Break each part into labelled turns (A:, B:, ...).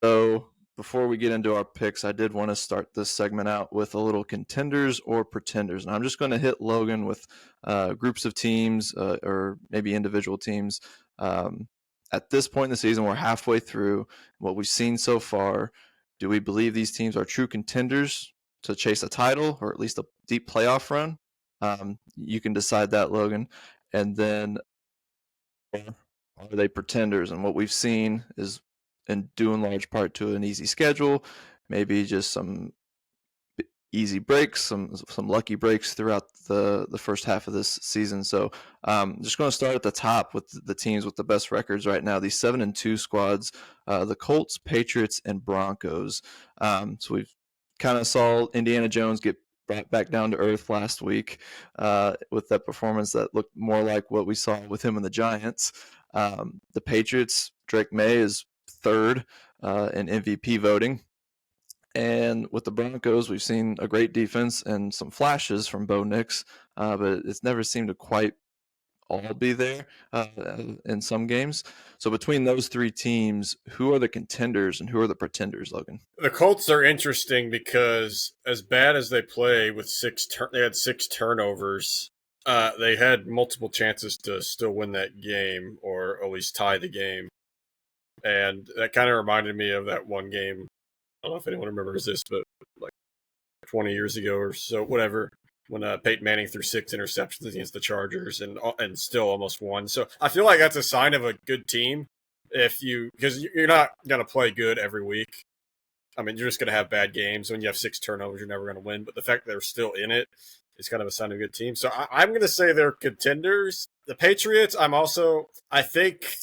A: So before we get into our picks, I did want to start this segment out with a little contenders or pretenders. And I'm just going to hit Logan with groups of teams or maybe individual teams. At this point in the season, we're halfway through what we've seen so far. Do we believe these teams are true contenders to chase a title or at least a deep playoff run? You can decide that, Logan. And then are they pretenders? And what we've seen is, and due in large part to an easy schedule, maybe just some easy breaks, some lucky breaks throughout the first half of this season. So just going to start at the top with the teams with the best records right now. These 7-2 squads, the Colts, Patriots, and Broncos. So we've kind of saw Indiana Jones get brought back down to earth last week with that performance that looked more like what we saw with him and the Giants. The Patriots, Drake May is third in MVP voting. And with the Broncos, we've seen a great defense and some flashes from Bo Nix, but it's never seemed to quite all be there in some games. So between those three teams, who are the contenders and who are the pretenders, Logan?
B: The Colts are interesting because as bad as they play with they had 6 turnovers. They had multiple chances to still win that game or at least tie the game. And that kind of reminded me of that one game. I don't know if anyone remembers this, but like 20 years ago or so, whatever, when Peyton Manning threw 6 interceptions against the Chargers and still almost won. So I feel like that's a sign of a good team because you're not going to play good every week. I mean, you're just going to have bad games. When you have 6 turnovers, you're never going to win. But the fact that they're still in it is kind of a sign of a good team. So I'm going to say they're contenders. The Patriots, I think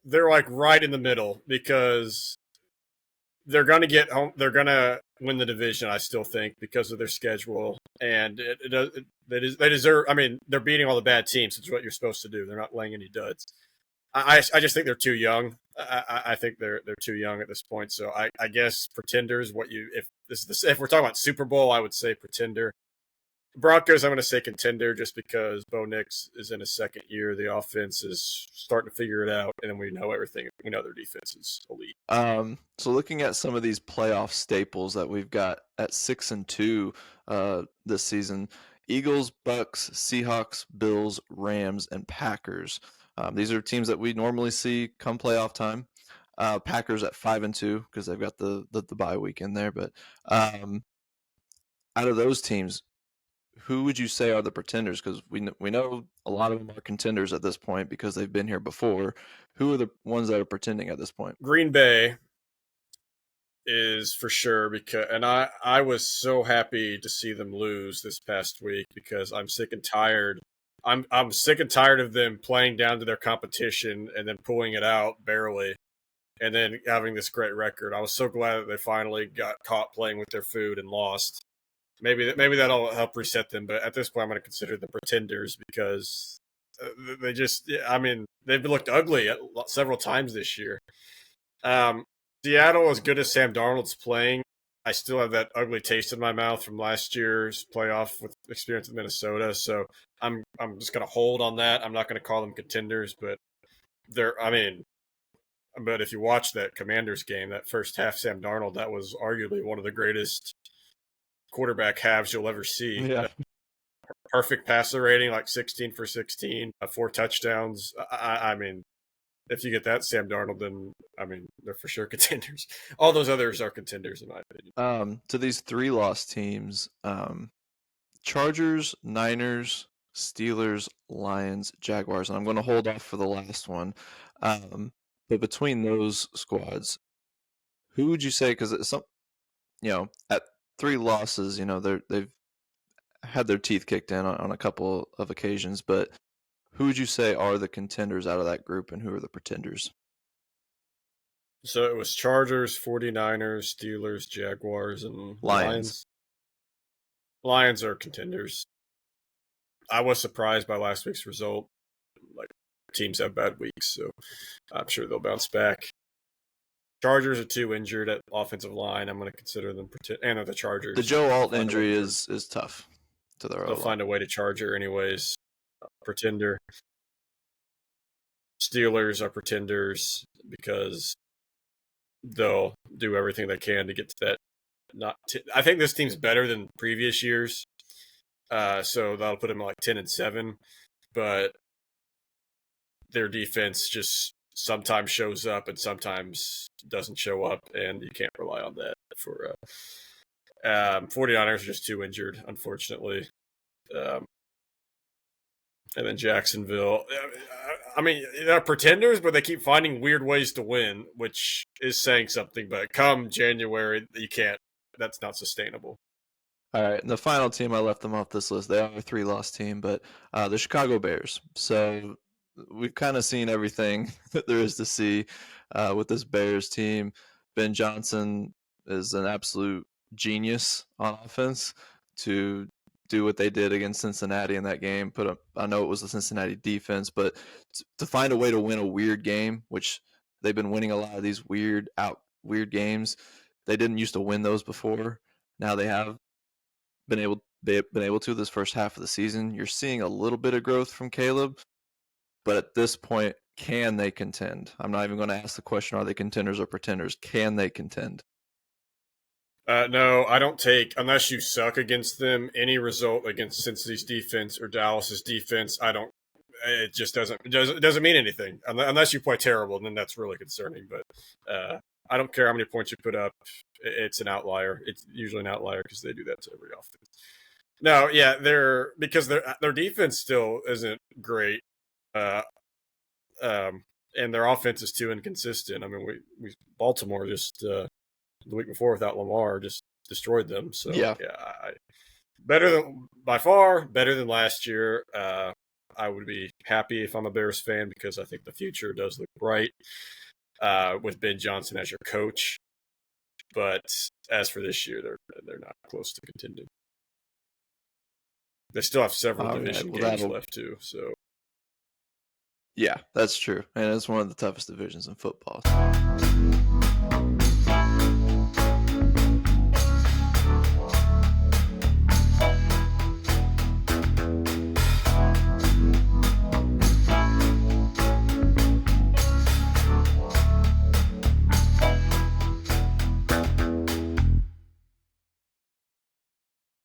B: they're like right in the middle because they're going to get home. They're going to win the division, I still think, because of their schedule. And they deserve. I mean, they're beating all the bad teams. It's what you're supposed to do. They're not laying any duds. I just think they're too young. I think they're too young at this point. So I guess pretenders. If we're talking about Super Bowl, I would say pretender. Broncos, I'm going to say contender just because Bo Nix is in his second year. The offense is starting to figure it out, and then we know everything. We know their defense is elite.
A: So looking at some of these playoff staples that we've got at 6-2 this season: Eagles, Bucks, Seahawks, Bills, Rams, and Packers. These are teams that we normally see come playoff time. Packers at 5-2 because they've got the bye week in there. But out of those teams, who would you say are the pretenders? Because we know a lot of them are contenders at this point because they've been here before. Who are the ones that are pretending at this point?
B: Green Bay is for sure and I was so happy to see them lose this past week because I'm sick and tired. I'm sick and tired of them playing down to their competition and then pulling it out barely and then having this great record. I was so glad that they finally got caught playing with their food and lost. Maybe that'll help reset them, but at this point I'm going to consider them pretenders because they've looked ugly several times this year. Seattle, as good as Sam Darnold's playing, I still have that ugly taste in my mouth from last year's playoff with experience with Minnesota. So I'm just going to hold on that. I'm not going to call them contenders, but but if you watch that Commanders game, that first half, Sam Darnold, that was arguably one of the greatest quarterback halves you'll ever see.
A: Yeah.
B: Perfect passer rating, like 16 for 16, 4 touchdowns. I mean, if you get that Sam Darnold, then they're for sure contenders. All those others are contenders in my opinion.
A: To these 3 loss teams, Chargers, Niners, Steelers, Lions, Jaguars, and I'm going to hold off for the last one. But between those squads, who would you say? Because at 3 losses, they've had their teeth kicked in on a couple of occasions. But who would you say are the contenders out of that group, and who are the pretenders?
B: So it was Chargers, 49ers, Steelers, Jaguars, and Lions. Lions are contenders. I was surprised by last week's result. Like, teams have bad weeks, so I'm sure they'll bounce back. Chargers are too injured at offensive line. I'm going to consider them and the Chargers.
A: The Joe Alt injury is tough to their
B: They'll find a way to charge her anyways. Pretender. Steelers are pretenders because they'll do everything they can to get to that. I think this team's better than previous years, so that'll put them like 10-7. But their defense just sometimes shows up and sometimes doesn't show up, and you can't rely on that. For 49ers are just too injured, unfortunately. And then Jacksonville. I mean, they're pretenders, but they keep finding weird ways to win, which is saying something. But come January, you can't. That's not sustainable.
A: All right, and the final team, I left them off this list. They are a 3-loss team, but the Chicago Bears. So we've kind of seen everything that there is to see with this Bears team. Ben Johnson is an absolute genius on offense to do what they did against Cincinnati in that game. I know it was the Cincinnati defense, but to find a way to win a weird game, which they've been winning a lot of these weird games. They didn't used to win those before. Now they have been able to this first half of the season. You're seeing a little bit of growth from Caleb, but at this point, can they contend? I'm not even going to ask the question, are they contenders or pretenders? Can they contend?
B: No, I don't take, unless you suck against them, any result against Cincinnati's defense or Dallas's defense. It just doesn't mean anything unless you play terrible, and then that's really concerning. But I don't care how many points you put up. It's an outlier. It's usually an outlier because they do that to every offense. No, yeah, because their defense still isn't great, and their offense is too inconsistent. I mean, we Baltimore just the week before without Lamar just destroyed them. So yeah, by far better than last year. I would be happy if I'm a Bears fan because I think the future does look bright with Ben Johnson as your coach. But as for this year, they're not close to contending. They still have several division games left too. So
A: yeah, that's true, and it's one of the toughest divisions in football.